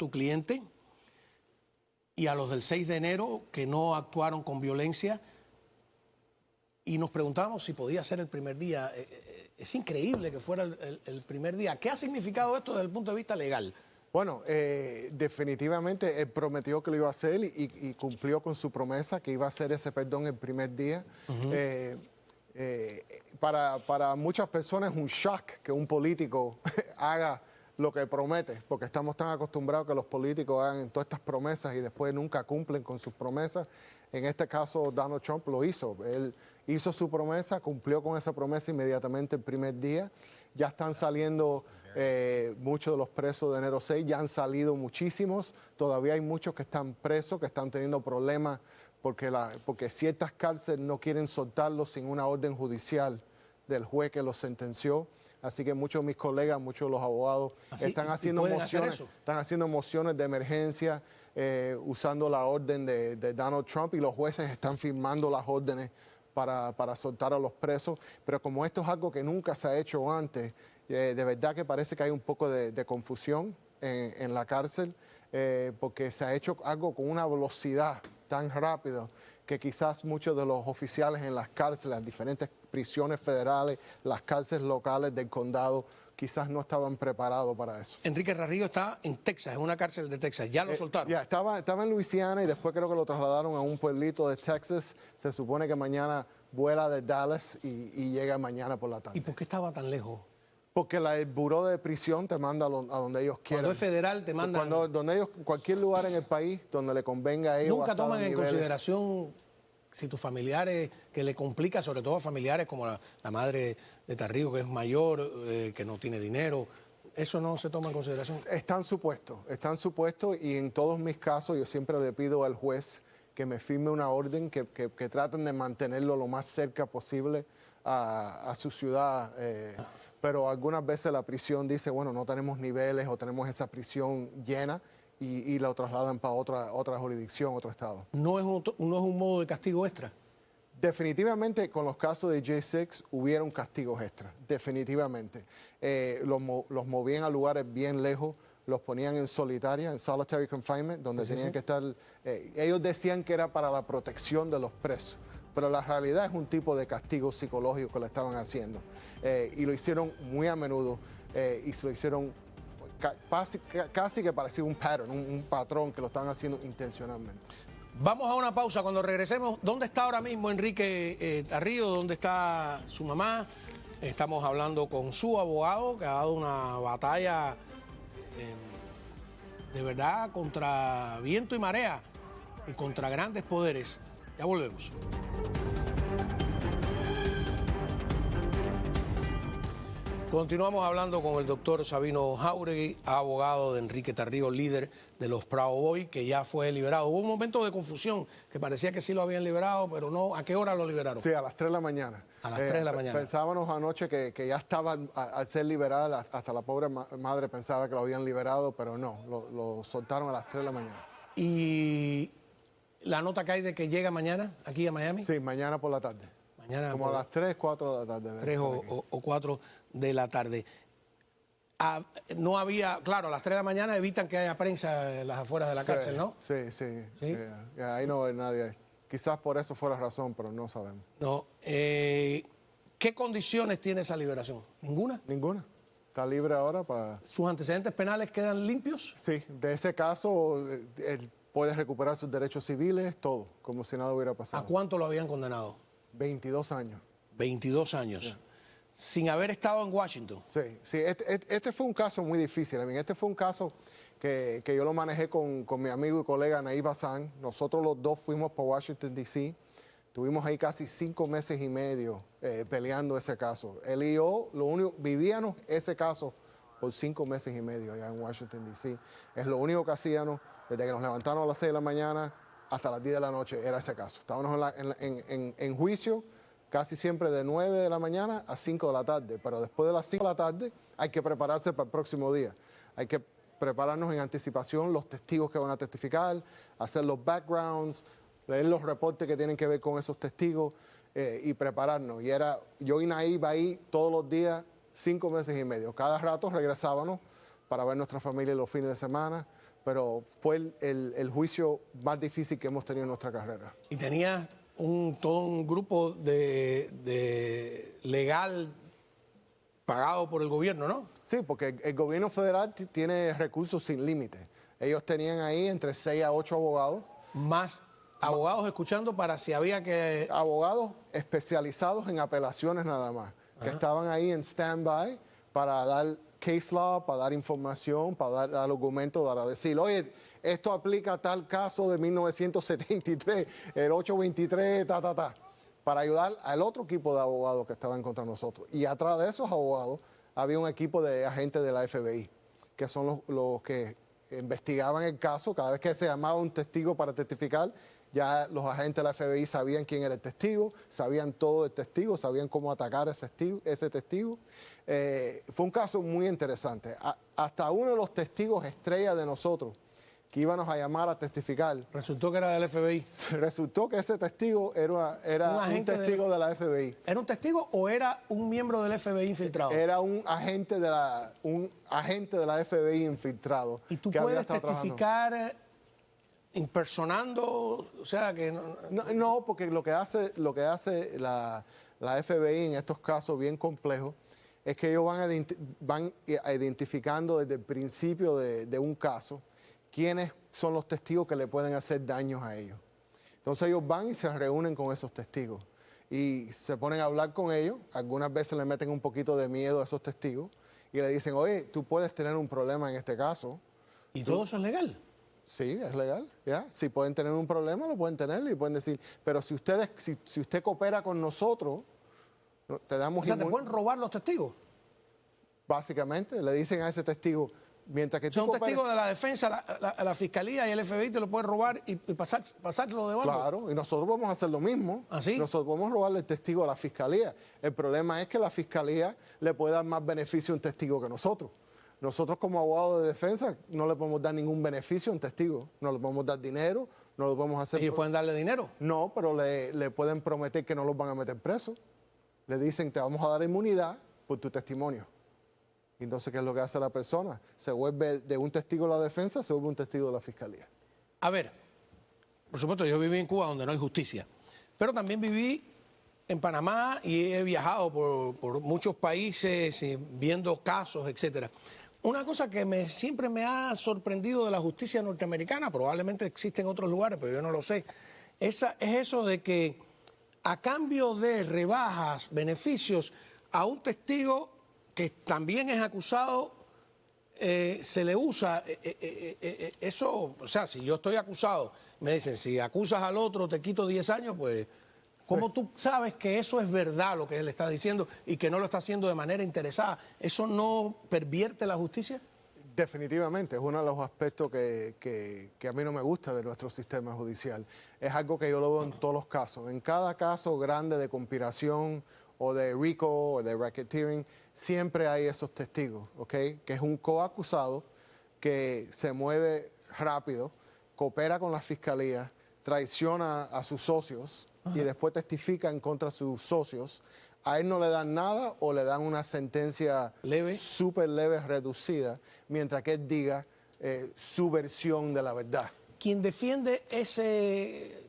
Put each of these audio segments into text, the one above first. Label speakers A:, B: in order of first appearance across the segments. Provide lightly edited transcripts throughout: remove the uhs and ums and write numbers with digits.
A: tu cliente, y a los del 6 de enero que no actuaron con violencia, y nos preguntábamos si podía ser el primer día. Es increíble que fuera el primer día. ¿Qué ha significado esto desde el punto de vista legal?
B: Bueno, definitivamente él prometió que lo iba a hacer y cumplió con su promesa que iba a hacer ese perdón el primer día. Para muchas personas es un shock que un político haga lo que promete, porque estamos tan acostumbrados que los políticos hagan todas estas promesas y después nunca cumplen con sus promesas. En este caso, Donald Trump lo hizo. Él hizo su promesa, cumplió con esa promesa inmediatamente el primer día. Ya están saliendo muchos de los presos de enero 6, ya han salido muchísimos. Todavía hay muchos que están presos, que están teniendo problemas porque ciertas cárceles no quieren soltarlos sin una orden judicial del juez que los sentenció. Así que muchos de mis colegas, muchos de los abogados están haciendo mociones de emergencia usando la orden de Donald Trump, y los jueces están firmando las órdenes para soltar a los presos. Pero como esto es algo que nunca se ha hecho antes, de verdad que parece que hay un poco de confusión en la cárcel, porque se ha hecho algo con una velocidad tan rápida que quizás muchos de los oficiales en las cárceles, las diferentes prisiones federales, las cárceles locales del condado, quizás no estaban preparados para eso.
A: Enrique Tarrio está en Texas, en una cárcel de Texas. ¿Ya lo soltaron?
B: Ya, estaba en Luisiana y después creo que lo trasladaron a un pueblito de Texas. Se supone que mañana vuela de Dallas y llega mañana por la tarde.
A: ¿Y por qué estaba tan lejos?
B: Porque el buró de prisión te manda a donde ellos quieran.
A: Cuando es federal te manda...
B: Cualquier lugar en el país donde le convenga a ellos.
A: Nunca toman en consideración si tus familiares, que le complica, sobre todo a familiares como la madre de Tarrio, que es mayor, que no tiene dinero. ¿Eso no se toma en consideración?
B: Están supuestos, y en todos mis casos yo siempre le pido al juez que me firme una orden que traten de mantenerlo lo más cerca posible a su ciudad. Pero algunas veces la prisión dice, bueno, no tenemos niveles o tenemos esa prisión llena y la trasladan para otra jurisdicción, otro estado.
A: ¿No es un modo de castigo extra?
B: Definitivamente con los casos de J6 hubieron castigos extra, definitivamente. Los movían a lugares bien lejos, los ponían en solitaria, en solitary confinement, donde tenían que estar... ellos decían que era para la protección de los presos, pero la realidad es un tipo de castigo psicológico que le estaban haciendo. Y lo hicieron muy a menudo y se lo hicieron casi que parecía un pattern, un patrón que lo estaban haciendo intencionalmente.
A: Vamos a una pausa. Cuando regresemos, ¿dónde está ahora mismo Enrique Tarrio? ¿Dónde está su mamá? Estamos hablando con su abogado, que ha dado una batalla de verdad contra viento y marea y contra grandes poderes. Ya volvemos. Continuamos hablando con el doctor Sabino Jauregui, abogado de Enrique Tarrio, líder de los Proud Boys, que ya fue liberado. Hubo un momento de confusión, que parecía que sí lo habían liberado, pero no. ¿A qué hora lo liberaron?
B: Sí, a las 3 de la mañana.
A: A las 3 de la mañana.
B: Pensábamos anoche que ya estaba, al ser liberada, hasta la pobre madre pensaba que lo habían liberado, pero no, lo soltaron a las 3 de la mañana.
A: ¿Y la nota que hay de que llega mañana aquí a Miami?
B: Sí, mañana por la tarde.
A: Mañana
B: como a las 3, 4 de la tarde.
A: 3 o 4 de la tarde. No había, claro, a las 3 de la mañana evitan que haya prensa en las afueras de la cárcel, ¿no?
B: Sí. Ahí no hay nadie. Quizás por eso fue la razón, pero no sabemos.
A: No. ¿Qué condiciones tiene esa liberación? ¿Ninguna?
B: Ninguna. Está libre ahora para...
A: ¿Sus antecedentes penales quedan limpios?
B: Sí, de ese caso él puede recuperar sus derechos civiles, todo, como si nada hubiera pasado.
A: ¿A cuánto lo habían condenado?
B: 22 años.
A: 22 años. Yeah. Sin haber estado en Washington.
B: Sí. Este fue un caso muy difícil. Este fue un caso que yo lo manejé con mi amigo y colega Naib Hassan. Nosotros los dos fuimos para Washington, D.C. Tuvimos ahí casi 5 meses y medio peleando ese caso. Él y yo, vivíamos ese caso por 5 meses y medio allá en Washington, D.C. Es lo único que hacíamos desde que nos levantamos a las 6 de la mañana hasta las 10 de la noche, era ese caso. Estábamos en juicio casi siempre de 9 de la mañana a 5 de la tarde, pero después de las 5 de la tarde hay que prepararse para el próximo día. Hay que prepararnos en anticipación, los testigos que van a testificar, hacer los backgrounds, leer los reportes que tienen que ver con esos testigos y prepararnos. Y era yo y Naib ahí todos los días, 5 meses y medio. Cada rato regresábamos para ver nuestra familia los fines de semana, pero fue el juicio más difícil que hemos tenido en nuestra carrera.
A: Y tenías todo un grupo de legal pagado por el gobierno, ¿no?
B: Sí, porque el gobierno federal tiene recursos sin límite. Ellos tenían ahí entre 6 a 8 abogados.
A: Más abogados escuchando para si había que...
B: Abogados especializados en apelaciones nada más, que estaban ahí en stand-by para dar case law, para dar información, para dar argumentos, para decir, oye, esto aplica a tal caso de 1973, el 823, para ayudar al otro equipo de abogados que estaban contra nosotros. Y atrás de esos abogados había un equipo de agentes de la FBI, que son los que investigaban el caso. Cada vez que se llamaba un testigo para testificar, ya los agentes de la FBI sabían quién era el testigo, sabían todo del testigo, sabían cómo atacar a ese testigo. Fue un caso muy interesante. Hasta uno de los testigos estrella de nosotros, que íbamos a llamar a testificar,
A: Resultó que era del FBI.
B: resultó que ese testigo era un testigo de la FBI.
A: ¿Era un testigo o era un miembro del FBI infiltrado?
B: Era un agente de la FBI infiltrado.
A: ¿Y tú
B: que había
A: puedes
B: estado trabajando.
A: testificar impersonando? O sea, que...
B: No, porque lo que hace la FBI en estos casos bien complejos es que ellos van identificando desde el principio de un caso quiénes son los testigos que le pueden hacer daños a ellos. Entonces ellos van y se reúnen con esos testigos y se ponen a hablar con ellos. Algunas veces le meten un poquito de miedo a esos testigos y le dicen, oye, tú puedes tener un problema en este caso.
A: ¿Y todo eso es legal?
B: Sí, es legal, ¿ya? Si pueden tener un problema, lo pueden tener y pueden decir, pero si usted coopera con nosotros, te damos...
A: O sea, ¿te pueden robar los testigos?
B: Básicamente, le dicen a ese testigo, mientras que tú
A: Son testigos de la defensa, la fiscalía y el FBI te lo pueden robar y pasártelo de bando.
B: Claro, y nosotros vamos a hacer lo mismo.
A: ¿Ah, sí?
B: Nosotros vamos a robarle el testigo a la fiscalía. El problema es que la fiscalía le puede dar más beneficio a un testigo que nosotros. Nosotros como abogados de defensa no le podemos dar ningún beneficio a un testigo. No le podemos dar dinero, no lo podemos hacer...
A: ¿Ellos pueden darle dinero?
B: No, pero le pueden prometer que no los van a meter presos. Le dicen, te vamos a dar inmunidad por tu testimonio. Y entonces, ¿qué es lo que hace la persona? Se vuelve de un testigo de la defensa, se vuelve un testigo de la fiscalía.
A: A ver, por supuesto, yo viví en Cuba donde no hay justicia, pero también viví en Panamá y he viajado por muchos países viendo casos, etcétera. Una cosa que siempre me ha sorprendido de la justicia norteamericana, probablemente existe en otros lugares, pero yo no lo sé, es eso de que a cambio de rebajas, beneficios, a un testigo que también es acusado, se le usa eso. O sea, si yo estoy acusado, me dicen, si acusas al otro te quito 10 años, pues, ¿cómo
B: Sí.
A: tú sabes que eso es verdad lo que él está diciendo y que no lo está haciendo de manera interesada? ¿Eso no pervierte la justicia?
B: Definitivamente, es uno de los aspectos que a mí no me gusta de nuestro sistema judicial. Es algo que yo lo veo en todos los casos. En cada caso grande de conspiración o de RICO o de racketeering, siempre hay esos testigos, ¿ok? Que es un coacusado que se mueve rápido, coopera con la fiscalía, traiciona a sus socios y después testifica en contra de sus socios. A él no le dan nada o le dan una sentencia
A: Leve.
B: súper leve, reducida, mientras que él diga su versión de la verdad.
A: Quien defiende ese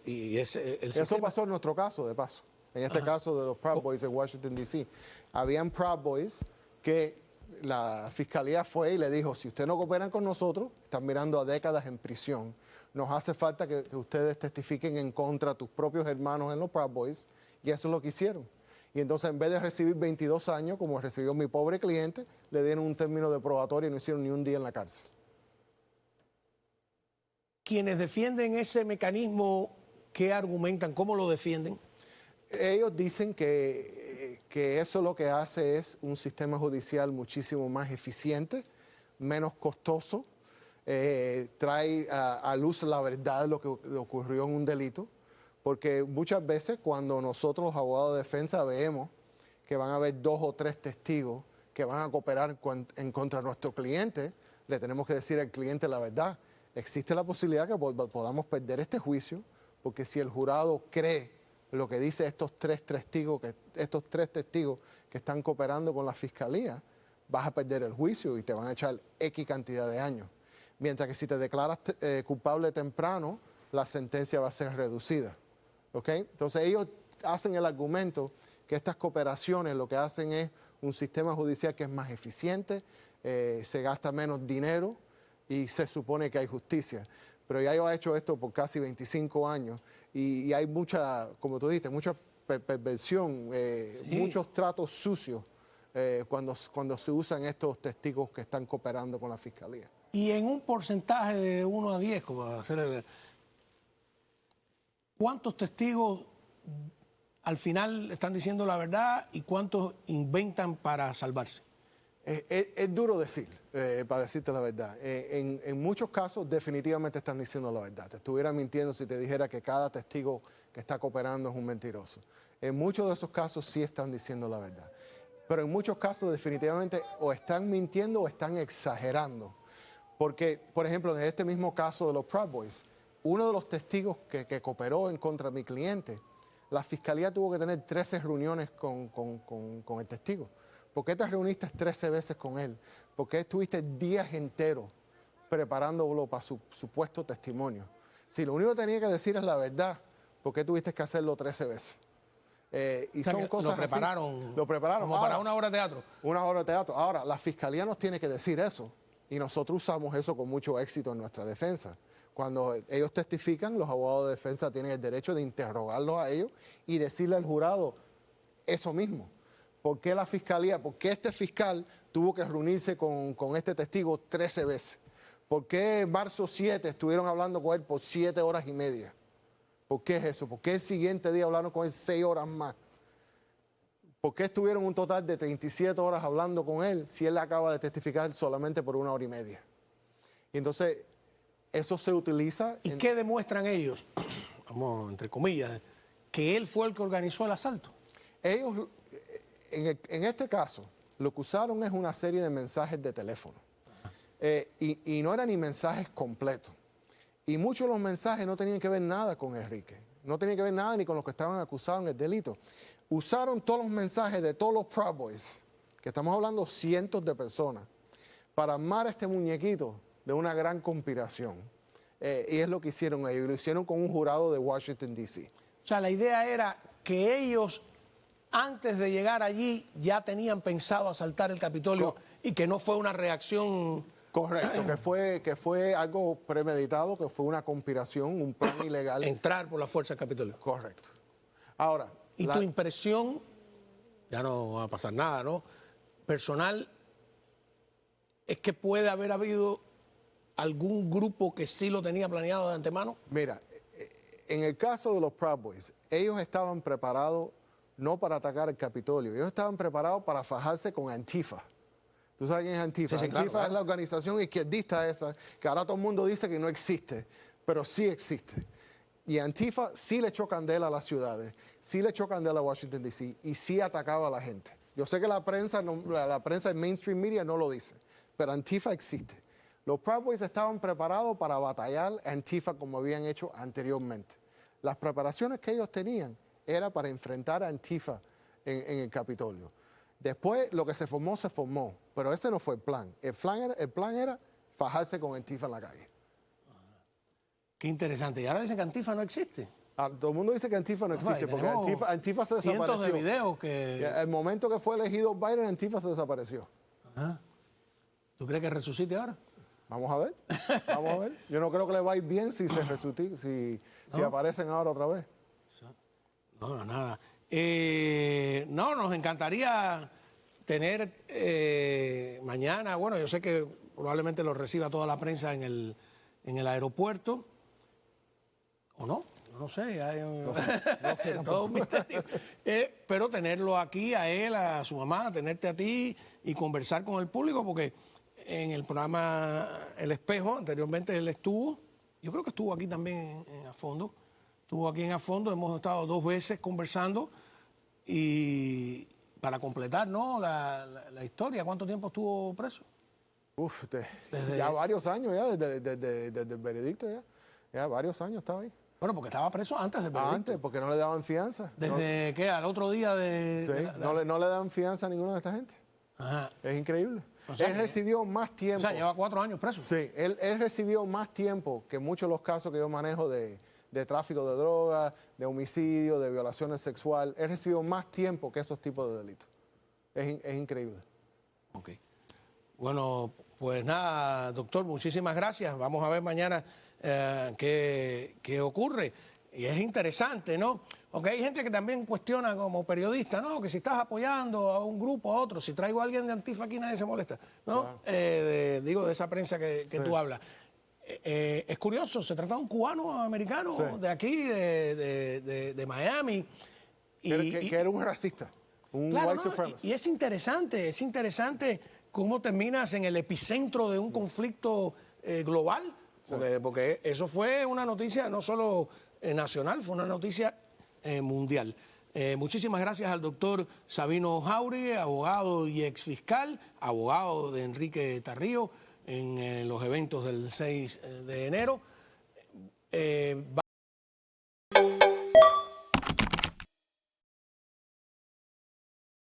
A: el
B: Eso
A: sistema.
B: pasó en nuestro caso, de paso. En este caso de los Proud Boys en Washington, D.C. Habían Proud Boys que la fiscalía fue y le dijo, si ustedes no cooperan con nosotros, están mirando a décadas en prisión. Nos hace falta que ustedes testifiquen en contra de tus propios hermanos en los Proud Boys. Y eso es lo que hicieron. Y entonces, en vez de recibir 22 años, como recibió mi pobre cliente, le dieron un término de probatorio y no hicieron ni un día en la cárcel.
A: Quienes defienden ese mecanismo, ¿qué argumentan? ¿Cómo lo defienden?
B: Ellos dicen que eso lo que hace es un sistema judicial muchísimo más eficiente, menos costoso, trae a luz la verdad de lo que ocurrió en un delito, porque muchas veces cuando nosotros los abogados de defensa vemos que van a haber 2 o 3 testigos que van a cooperar en contra de nuestro cliente, le tenemos que decir al cliente la verdad. Existe la posibilidad que podamos perder este juicio, porque si el jurado cree lo que dice estos tres testigos que están cooperando con la fiscalía, vas a perder el juicio y te van a echar X cantidad de años. Mientras que si te declaras culpable temprano, la sentencia va a ser reducida. ¿Ok? Entonces ellos hacen el argumento que estas cooperaciones lo que hacen es un sistema judicial que es más eficiente, se gasta menos dinero y se supone que hay justicia. Pero ya yo he hecho esto por casi 25 años y hay mucha, como tú dijiste, mucha perversión, muchos tratos sucios cuando se usan estos testigos que están cooperando con la fiscalía.
A: Y en un porcentaje de 1 a 10, como hacer ¿cuántos testigos al final están diciendo la verdad y cuántos inventan para salvarse?
B: Es duro decir, para decirte la verdad. En muchos casos definitivamente están diciendo la verdad. Te estuviera mintiendo si te dijera que cada testigo que está cooperando es un mentiroso. En muchos de esos casos sí están diciendo la verdad. Pero en muchos casos definitivamente o están mintiendo o están exagerando. Porque, por ejemplo, en este mismo caso de los Proud Boys, uno de los testigos que cooperó en contra de mi cliente, la fiscalía tuvo que tener 13 reuniones con el testigo. ¿Por qué te reuniste 13 veces con él? ¿Por qué estuviste días enteros preparándolo para su supuesto testimonio? Si lo único que tenía que decir es la verdad, ¿por qué tuviste que hacerlo 13 veces? Y
A: o sea,
B: son cosas
A: lo prepararon.
B: así. Lo prepararon.
A: Como
B: ahora,
A: para una obra de teatro.
B: Una obra de teatro. Ahora, la fiscalía nos tiene que decir eso. Y nosotros usamos eso con mucho éxito en nuestra defensa. Cuando ellos testifican, los abogados de defensa tienen el derecho de interrogarlos a ellos y decirle al jurado eso mismo. ¿Por qué la fiscalía, por qué este fiscal tuvo que reunirse con este testigo 13 veces? ¿Por qué marzo 7 estuvieron hablando con él por 7 horas y media? ¿Por qué es eso? ¿Por qué el siguiente día hablaron con él 6 horas más? ¿Por qué estuvieron un total de 37 horas hablando con él si él acaba de testificar solamente por 1 hora y media? Y entonces, eso se utiliza...
A: ¿Y qué demuestran ellos? Vamos, entre comillas, que él fue el que organizó el asalto.
B: Ellos, en este caso, lo que usaron es una serie de mensajes de teléfono. Y no eran ni mensajes completos. Y muchos de los mensajes no tenían que ver nada con Enrique. No tenían que ver nada ni con los que estaban acusados en el delito. Usaron todos los mensajes de todos los Proud Boys, que estamos hablando cientos de personas, para armar este muñequito de una gran conspiración. Y es lo que hicieron ellos. Y lo hicieron con un jurado de Washington, D.C.
A: O sea, la idea era que ellos, antes de llegar allí, ya tenían pensado asaltar el Capitolio y que no fue una reacción...
B: Correcto, que fue algo premeditado, que fue una conspiración, un plan ilegal.
A: Entrar por la fuerza al Capitolio.
B: Correcto. Ahora...
A: Y tu impresión, ya no va a pasar nada, ¿no? Personal, es que puede haber habido algún grupo que sí lo tenía planeado de antemano.
B: Mira, en el caso de los Proud Boys, ellos estaban preparados no para atacar el Capitolio, ellos estaban preparados para fajarse con Antifa. ¿Tú sabes quién es Antifa?
A: Sí,
B: Antifa
A: claro.
B: Es la organización izquierdista esa, que ahora todo el mundo dice que no existe, pero sí existe. Y Antifa sí le echó candela a las ciudades, sí le echó candela a Washington, D.C. y sí atacaba a la gente. Yo sé que la prensa, la prensa en mainstream media no lo dice, pero Antifa existe. Los Proud Boys estaban preparados para batallar a Antifa como habían hecho anteriormente. Las preparaciones que ellos tenían era para enfrentar a Antifa en el Capitolio. Después lo que se formó, pero ese no fue el plan. El plan era fajarse con Antifa en la calle.
A: Qué interesante. Y ahora dicen que Antifa no existe.
B: Todo el mundo dice que Antifa no existe, porque Antifa se desapareció.
A: Cientos de videos que...
B: El momento que fue elegido Biden, Antifa se desapareció.
A: Ajá. ¿Tú crees que resucite ahora?
B: Vamos a ver, vamos a ver. Yo no creo que le va a ir bien si se resucita, si aparecen ahora otra vez.
A: No, nada. No, nos encantaría tener mañana, bueno, yo sé que probablemente lo reciba toda la prensa en el aeropuerto, ¿o no? No sé, no sé todo un misterio. Pero tenerlo aquí, a él, a su mamá, tenerte a ti y conversar con el público, porque en el programa El Espejo, anteriormente él estuvo, yo creo que estuvo aquí también a fondo, estuvo aquí en A Fondo, hemos estado 2 veces conversando y para completar, ¿no? la historia, ¿cuánto tiempo estuvo preso?
B: Uf, ya varios años, ya, desde el veredicto, ya varios años estaba ahí.
A: Bueno, porque estaba preso antes del veredicto.
B: Antes, porque no le daban fianza.
A: ¿Desde qué? ¿Al otro día de...?
B: Sí, no le daban fianza a ninguna de esta gente.
A: Ajá.
B: Es increíble.
A: O sea,
B: él recibió más
A: O
B: tiempo.
A: sea, lleva 4 años preso.
B: Sí, él recibió más tiempo que muchos de los casos que yo manejo de tráfico de drogas, de homicidio, de violaciones sexuales. Él recibió más tiempo que esos tipos de delitos. Es increíble.
A: Ok. Bueno, pues nada, doctor, muchísimas gracias. Vamos a ver mañana qué ocurre. Y es interesante, ¿no? Aunque hay gente que también cuestiona como periodista, ¿no? Que si estás apoyando a un grupo, a otro, si traigo a alguien de Antifa aquí nadie se molesta, ¿no?
B: Claro.
A: Digo, de esa prensa que
B: Sí.
A: tú hablas. Es curioso, se trata de un cubano americano
B: Sí.
A: de aquí, de Miami.
B: Que era un racista, un
A: Claro,
B: white
A: ¿no?
B: supremacist.
A: Y es interesante cómo terminas en el epicentro de un conflicto global, porque eso fue una noticia no solo nacional, fue una noticia mundial. Muchísimas gracias al doctor Sabino Jauregui, abogado y exfiscal, abogado de Enrique Tarrío en los eventos del 6 de enero.